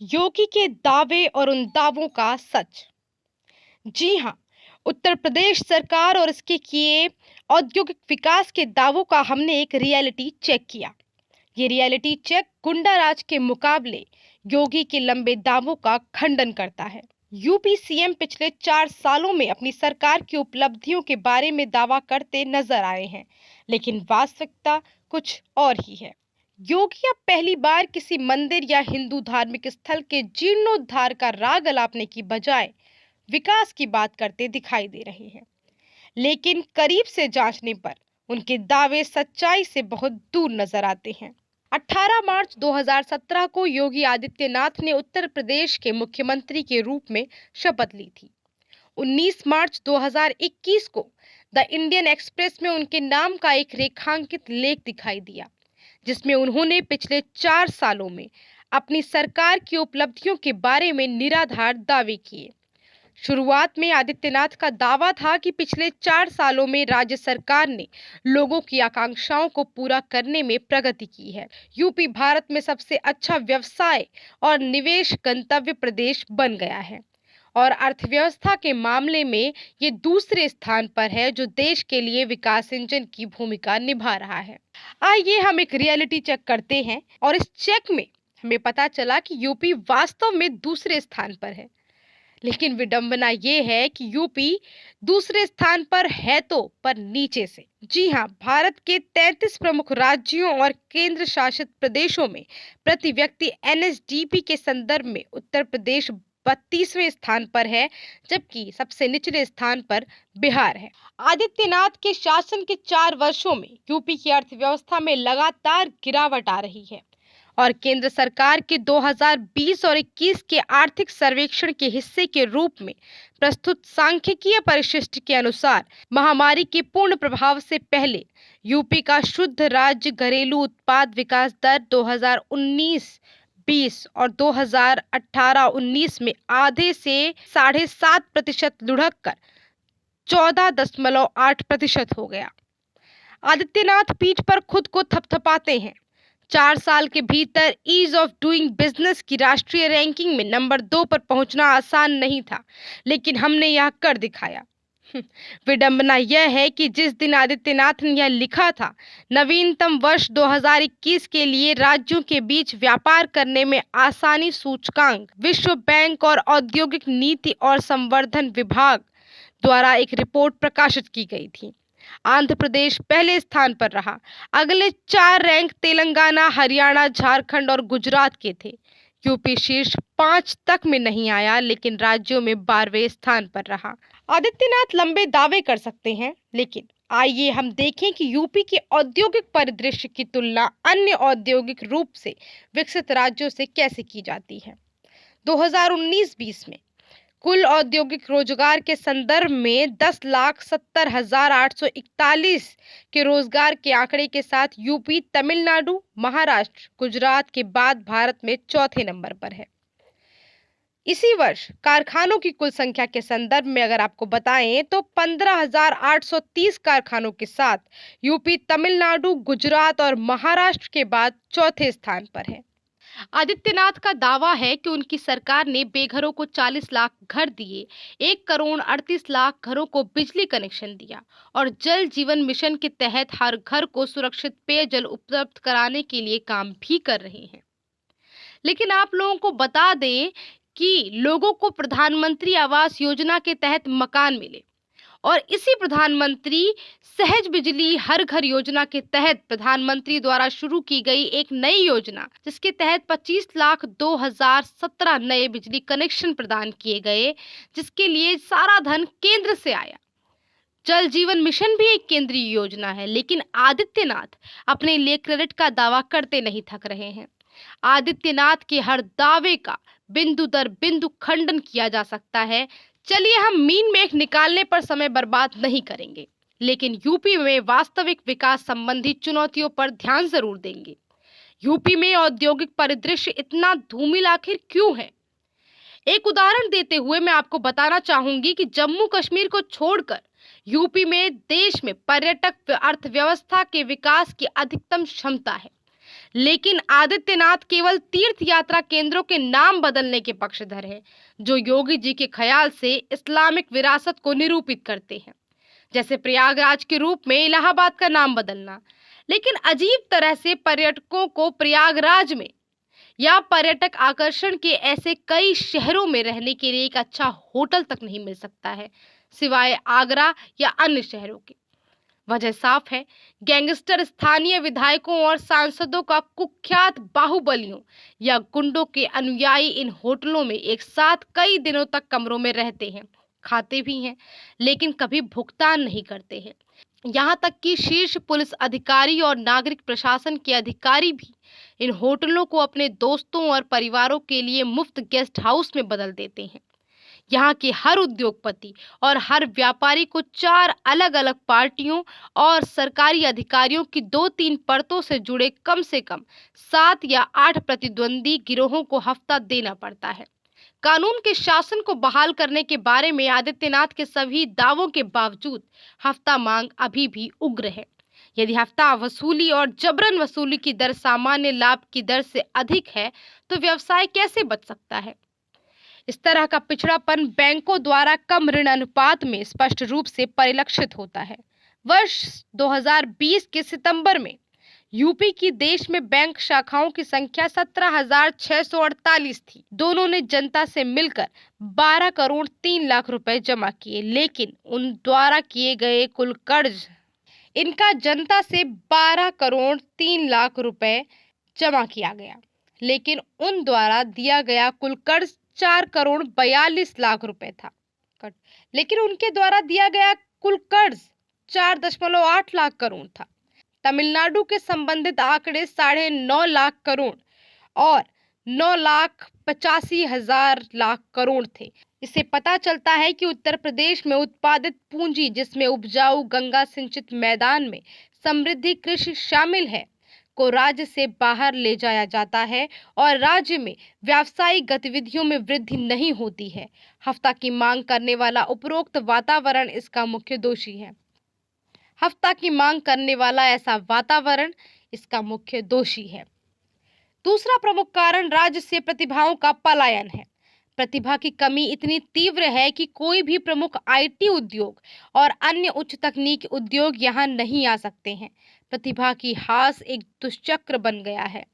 योगी के दावे और उन दावों का सच। जी हाँ, उत्तर प्रदेश सरकार और इसके किए औद्योगिक विकास के दावों का हमने एक रियलिटी चेक किया। ये रियलिटी चेक गुंडा राज के मुकाबले योगी के लंबे दावों का खंडन करता है। यूपी सीएम पिछले 4 सालों में अपनी सरकार की उपलब्धियों के बारे में दावा करते नजर आए हैं, लेकिन वास्तविकता कुछ और ही है। योगी अब पहली बार किसी मंदिर या हिंदू धार्मिक स्थल के जीर्णोद्धार का राग अलापने की बजाय विकास की बात करते दिखाई दे रहे हैं। लेकिन करीब से जांचने पर उनके दावे सच्चाई से बहुत दूर नजर आते हैं। 18 मार्च 2017 को योगी आदित्यनाथ ने उत्तर प्रदेश के मुख्यमंत्री के रूप में शपथ ली थी। 19 मार्च 2021 को द इंडियन एक्सप्रेस में उनके नाम का एक रेखांकित लेख दिखाई दिया, जिसमें उन्होंने पिछले 4 सालों में अपनी सरकार की उपलब्धियों के बारे में निराधार दावे किए। शुरुआत में आदित्यनाथ का दावा था कि पिछले 4 सालों में राज्य सरकार ने लोगों की आकांक्षाओं को पूरा करने में प्रगति की है। यूपी भारत में सबसे अच्छा व्यवसाय और निवेश गंतव्य प्रदेश बन गया है और अर्थव्यवस्था के मामले में ये दूसरे स्थान पर है, जो देश के लिए विकास इंजन की भूमिका निभा रहा है। आइए हम एक रियलिटी चेक करते हैं और इस चेक में हमें पता चला कि यूपी वास्तव में दूसरे स्थान पर है। लेकिन विडंबना ये है कि यूपी दूसरे स्थान पर है तो पर नीचे से। जी हाँ, भारत के 33 प्रमुख राज्यों और केंद्र शासित प्रदेशों में प्रति व्यक्ति एनएसडीपी के संदर्भ में उत्तर प्रदेश 32वें स्थान पर है, जबकि सबसे निचले स्थान पर बिहार है। आदित्यनाथ के शासन के 4 वर्षों में यूपी की अर्थव्यवस्था में लगातार गिरावट आ रही है और केंद्र सरकार के 2020 और 21 के आर्थिक सर्वेक्षण के हिस्से के रूप में प्रस्तुत सांख्यिकीय परिशिष्ट के अनुसार महामारी के पूर्ण प्रभाव से पहले यूपी का शुद्ध राज्य घरेलू उत्पाद विकास दर 2019-20 और 2018-19 में आधे से 7.5% लुढ़क कर 14.8% हो गया। आदित्यनाथ पीठ पर खुद को थपथपाते हैं। 4 साल के भीतर ईज ऑफ डूइंग बिजनेस की राष्ट्रीय रैंकिंग में नंबर 2 पर पहुंचना आसान नहीं था, लेकिन हमने यह कर दिखाया। विडंबना यह है कि जिस दिन आदित्यनाथ ने यह लिखा था, नवीनतम वर्ष 2021 के लिए राज्यों के बीच व्यापार करने में आसानी सूचकांक विश्व बैंक और औद्योगिक नीति और संवर्धन विभाग द्वारा एक रिपोर्ट प्रकाशित की गई थी, आंध्र प्रदेश पहले स्थान पर रहा। अगले 4 रैंक तेलंगाना, हरियाणा, झारखंड और गुजरात के थे। यूपी शीर्ष 5 तक में नहीं आया, लेकिन राज्यों में 12वें स्थान पर रहा। आदित्यनाथ लंबे दावे कर सकते हैं, लेकिन आइए हम देखें कि यूपी के औद्योगिक परिदृश्य की तुलना अन्य औद्योगिक रूप से विकसित राज्यों से कैसे की जाती है। 2019-20 में कुल औद्योगिक रोजगार के संदर्भ में 10,70,841 के रोजगार के आंकड़े के साथ यूपी तमिलनाडु, महाराष्ट्र, गुजरात के बाद भारत में चौथे नंबर पर है। इसी वर्ष कारखानों की कुल संख्या के संदर्भ में अगर आपको बताएं तो 15,830 कारखानों के साथ यूपी तमिलनाडु, गुजरात और महाराष्ट्र के बाद चौथे स्थान पर है। आदित्यनाथ का दावा है कि उनकी सरकार ने बेघरों को 40 लाख घर दिए, 1,38,00,000 घरों को बिजली कनेक्शन दिया और जल जीवन मिशन के तहत हर घर को सुरक्षित पेयजल उपलब्ध कराने के लिए काम भी कर रहे हैं। लेकिन आप लोगों को बता दें कि लोगों को प्रधानमंत्री आवास योजना के तहत मकान मिले और इसी प्रधानमंत्री सहज बिजली हर घर योजना के तहत प्रधानमंत्री द्वारा शुरू की गई एक नई योजना, जिसके तहत 25,02,017 नए बिजली कनेक्शन प्रदान किए गए, जिसके लिए सारा धन केंद्र से आया। जल जीवन मिशन भी एक केंद्रीय योजना है, लेकिन आदित्यनाथ अपने लिए क्रेडिट का दावा करते नहीं थक रहे हैं। आदित्यनाथ के हर दावे का बिंदु दर बिंदु खंडन किया जा सकता है। चलिए हम मीन मेख निकालने पर समय बर्बाद नहीं करेंगे, लेकिन यूपी में वास्तविक विकास संबंधी चुनौतियों पर ध्यान जरूर देंगे। यूपी में औद्योगिक परिदृश्य इतना धूमिल आखिर क्यों है? एक उदाहरण देते हुए मैं आपको बताना चाहूंगी कि जम्मू कश्मीर को छोड़कर यूपी में देश में पर्यटक अर्थव्यवस्था के विकास की अधिकतम क्षमता है, लेकिन आदित्यनाथ केवल तीर्थ यात्रा केंद्रों के नाम बदलने के पक्षधर हैं, जो योगी जी के ख्याल से इस्लामिक विरासत को निरूपित करते हैं, जैसे प्रयागराज के रूप में इलाहाबाद का नाम बदलना। लेकिन अजीब तरह से पर्यटकों को प्रयागराज में या पर्यटक आकर्षण के ऐसे कई शहरों में रहने के लिए एक अच्छा होटल तक नहीं मिल सकता है, सिवाय आगरा या अन्य शहरों के। वजह साफ है, गैंगस्टर स्थानीय विधायकों और सांसदों का कुख्यात बाहुबलियों या गुंडों के अनुयायी इन होटलों में एक साथ कई दिनों तक कमरों में रहते हैं, खाते भी हैं, लेकिन कभी भुगतान नहीं करते हैं। यहाँ तक कि शीर्ष पुलिस अधिकारी और नागरिक प्रशासन के अधिकारी भी इन होटलों को अपने दोस्तों और परिवारों के लिए मुफ्त गेस्ट हाउस में बदल देते हैं। यहाँ के हर उद्योगपति और हर व्यापारी को 4 अलग-अलग पार्टियों और सरकारी अधिकारियों की 2-3 परतों से जुड़े कम से कम 7 या 8 प्रतिद्वंदी गिरोहों को हफ्ता देना पड़ता है। कानून के शासन को बहाल करने के बारे में आदित्यनाथ के सभी दावों के बावजूद हफ्ता मांग अभी भी उग्र है। यदि हफ्ता वसूली और जबरन वसूली की दर सामान्य लाभ की दर से अधिक है, तो व्यवसाय कैसे बच सकता है? इस तरह का पिछड़ापन बैंकों द्वारा कम ऋण अनुपात में स्पष्ट रूप से परिलक्षित होता है। वर्ष 2020 के सितंबर में यूपी की देश में बैंक शाखाओं की संख्या 17,648 थी। दोनों ने जनता से मिलकर 12 करोड़ 3 लाख रुपए जमा किए, लेकिन उन द्वारा किए गए कुल कर्ज इनका जनता से 12 करोड़ 3 लाख रुपए जमा किया गया, लेकिन उन द्वारा दिया गया कुल कर्ज 4 करोड़ 42 लाख रुपए था। लेकिन उनके द्वारा दिया गया कुल कर्ज 4.8 लाख करोड़ था। तमिलनाडु के संबंधित आंकड़े 9.5 लाख करोड़ और 9,85,000 लाख करोड़ थे। इससे पता चलता है कि उत्तर प्रदेश में उत्पादित पूंजी, जिसमें उपजाऊ गंगा सिंचित मैदान में समृद्धि कृषि शामिल है, को राज्य से बाहर ले जाया जाता है और राज्य में व्यावसायिक गतिविधियों में वृद्धि नहीं होती है। हफ्ता की मांग करने वाला उपरोक्त वातावरण इसका मुख्य दोषी है। हफ्ता की मांग करने वाला ऐसा वातावरण इसका मुख्य दोषी है। दूसरा प्रमुख कारण राज्य से प्रतिभाओं का पलायन है। प्रतिभा की कमी इतनी तीव्र है कि कोई भी प्रमुख आईटी उद्योग और अन्य उच्च तकनीकी उद्योग यहाँ नहीं आ सकते हैं। प्रतिभा की हास एक दुष्चक्र बन गया है।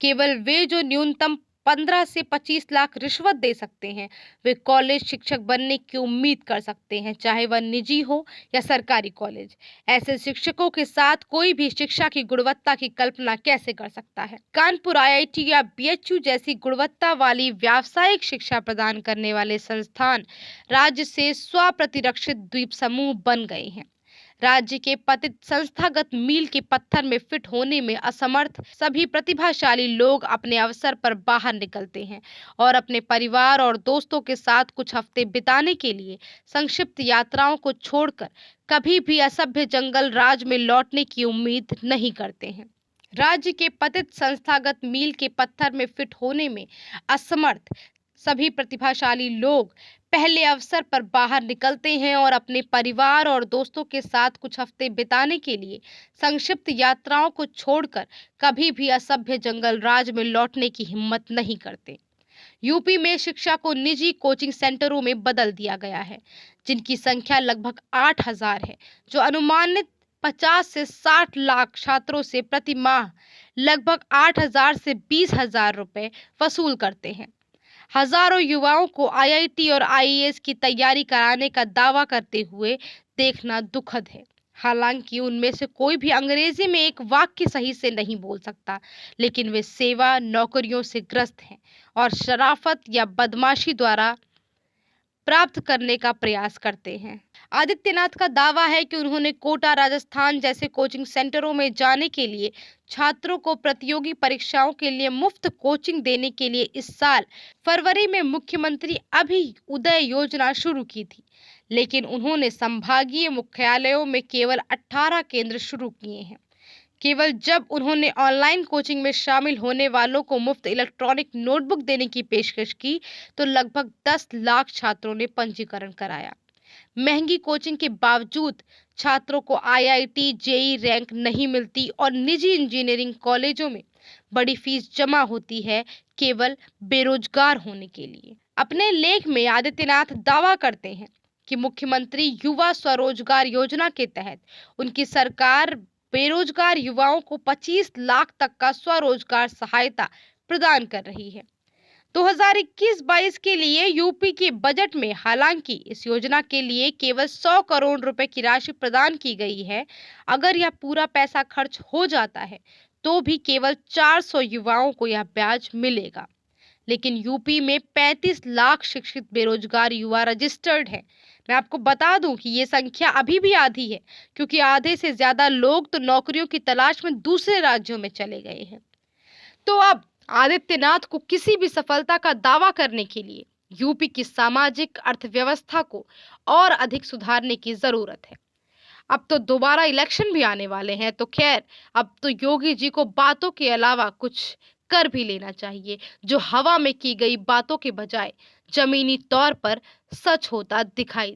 केवल वे जो न्यूनतम 15 से 25 लाख रिश्वत दे सकते हैं, वे कॉलेज शिक्षक बनने की उम्मीद कर सकते हैं, चाहे वह निजी हो या सरकारी कॉलेज। ऐसे शिक्षकों के साथ कोई भी शिक्षा की गुणवत्ता की कल्पना कैसे कर सकता है? कानपुर आईआईटी या बीएचयू जैसी गुणवत्ता वाली व्यावसायिक शिक्षा प्रदान करने वाले संस्थान राज्य से स्वप्रतिरक्षित द्वीप समूह बन गए हैं। राज्य के पतित संस्थागत मील के पत्थर में फिट होने में असमर्थ सभी प्रतिभाशाली लोग अपने अवसर पर बाहर निकलते हैं और अपने परिवार और दोस्तों के साथ कुछ हफ्ते बिताने के लिए संक्षिप्त यात्राओं को छोड़कर कभी भी असभ्य जंगल राज में लौटने की उम्मीद नहीं करते हैं। राज्य के पतित संस्थागत मील के पत्थर में फिट होने में असमर्थ सभी प्रतिभाशाली लोग पहले अवसर पर बाहर निकलते हैं और अपने परिवार और दोस्तों के साथ कुछ हफ्ते बिताने के लिए संक्षिप्त यात्राओं को छोड़कर कभी भी असभ्य जंगल राज में लौटने की हिम्मत नहीं करते। यूपी में शिक्षा को निजी कोचिंग सेंटरों में बदल दिया गया है, जिनकी संख्या लगभग 8,000 है, जो अनुमानित 50 से 60 लाख छात्रों से प्रति माह लगभग 8,000 से 20,000 रुपए वसूल करते हैं। हजारों युवाओं को आईआईटी और आईएएस की तैयारी कराने का दावा करते हुए देखना दुखद है। हालांकि उनमें से कोई भी अंग्रेजी में एक वाक्य सही से नहीं बोल सकता, लेकिन वे सेवा नौकरियों से ग्रस्त हैं और शराफत या बदमाशी द्वारा प्राप्त करने का प्रयास करते हैं। आदित्यनाथ का दावा है कि उन्होंने कोटा, राजस्थान जैसे कोचिंग सेंटरों में जाने के लिए छात्रों को प्रतियोगी परीक्षाओं के लिए मुफ्त कोचिंग देने के लिए इस साल फरवरी में मुख्यमंत्री अभ्युदय योजना शुरू की थी, लेकिन उन्होंने संभागीय मुख्यालयों में केवल 18 केंद्र शुरू किए हैं। केवल जब उन्होंने ऑनलाइन कोचिंग में शामिल होने वालों को मुफ्त इलेक्ट्रॉनिक नोटबुक देने की पेशकश की, तो लगभग 10 लाख छात्रों ने पंजीकरण कराया। महंगी कोचिंग के बावजूद छात्रों को आईआईटी, जेईई रैंक नहीं मिलती और निजी इंजीनियरिंग कॉलेजों में बड़ी फीस जमा होती है केवल बेरोजगार होने के लिए। अपने लेख में आदित्यनाथ दावा करते हैं कि मुख्यमंत्री युवा स्वरोजगार योजना के तहत उनकी सरकार बेरोजगार युवाओं को 25 लाख तक का स्वरोजगार सहायता प्रदान कर रही है। 2021-22 के लिए यूपी के बजट में हालांकि इस योजना के लिए केवल 100 करोड़ रुपए की राशि प्रदान की गई है। अगर यह पूरा पैसा खर्च हो जाता है तो भी केवल 400 युवाओं को यह ब्याज मिलेगा। लेकिन यूपी में 35 लाख शिक्षित बेरोजगार युवा रजिस्टर्ड हैं। मैं आपको बता दूं कि ये संख्या अभी भी आधी है, क्योंकि आधे से ज्यादा लोग तो नौकरियों की तलाश में दूसरे राज्यों में चले गए हैं। तो अब आदित्यनाथ को किसी भी सफलता का दावा करने के लिए यूपी की सामाजिक अर्थव्यवस्था को और अधिक सुधारने की जरूरत है। अब तो दोबारा इलेक्शन भी आने वाले हैं, तो खैर अब तो योगी जी को बातों के अलावा कुछ कर भी लेना चाहिए, जो हवा में की गई बातों के बजाय जमीनी तौर पर सच होता दिखाई